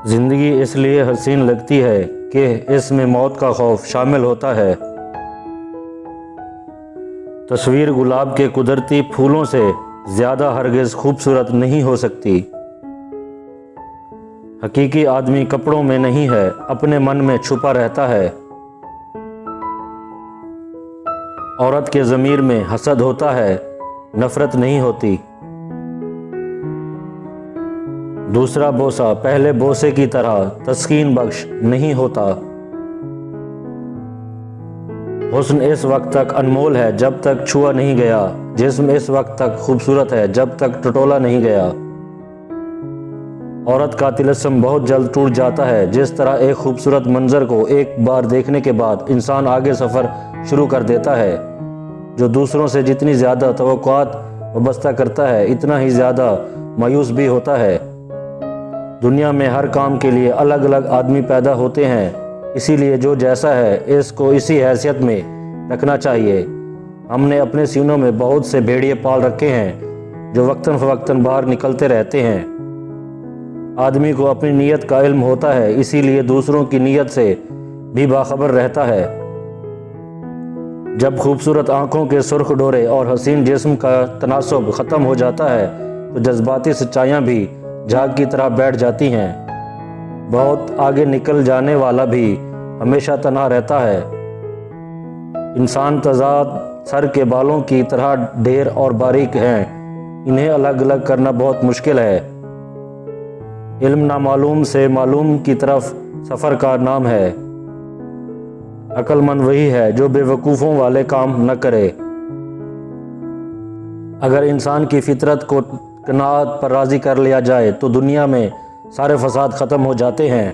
زندگی اس لیے حسین لگتی ہے کہ اس میں موت کا خوف شامل ہوتا ہے۔ تصویر گلاب کے قدرتی پھولوں سے زیادہ ہرگز خوبصورت نہیں ہو سکتی۔ حقیقی آدمی کپڑوں میں نہیں ہے، اپنے من میں چھپا رہتا ہے۔ عورت کے ضمیر میں حسد ہوتا ہے، نفرت نہیں ہوتی۔ دوسرا بوسہ پہلے بوسے کی طرح تسکین بخش نہیں ہوتا۔ حسن اس وقت تک انمول ہے جب تک چھوا نہیں گیا، جسم اس وقت تک خوبصورت ہے جب تک ٹٹولا نہیں گیا۔ عورت کا طلسم بہت جلد ٹوٹ جاتا ہے، جس طرح ایک خوبصورت منظر کو ایک بار دیکھنے کے بعد انسان آگے سفر شروع کر دیتا ہے، جو دوسروں سے جتنی زیادہ توقعات وابستہ کرتا ہے اتنا ہی زیادہ مایوس بھی ہوتا ہے۔ دنیا میں ہر کام کے لیے الگ الگ آدمی پیدا ہوتے ہیں، اسی لیے جو جیسا ہے اس کو اسی حیثیت میں رکھنا چاہیے۔ ہم نے اپنے سینوں میں بہت سے بھیڑیے پال رکھے ہیں جو وقتاً فوقتاً باہر نکلتے رہتے ہیں۔ آدمی کو اپنی نیت کا علم ہوتا ہے، اسی لیے دوسروں کی نیت سے بھی باخبر رہتا ہے۔ جب خوبصورت آنکھوں کے سرخ ڈورے اور حسین جسم کا تناسب ختم ہو جاتا ہے تو جذباتی سچائیاں بھی جھاگ کی طرح بیٹھ جاتی ہیں۔ بہت آگے نکل جانے والا بھی ہمیشہ تنہا رہتا ہے۔ انسان تضاد سر کے بالوں کی طرح ڈھیر اور باریک ہیں، انہیں الگ الگ کرنا بہت مشکل ہے۔ علم نامعلوم سے معلوم کی طرف سفر کا نام ہے۔ عقل مند وہی ہے جو بے وقوفوں والے کام نہ کرے۔ اگر انسان کی فطرت کو قناعت پر راضی کر لیا جائے تو دنیا میں سارے فساد ختم ہو جاتے ہیں۔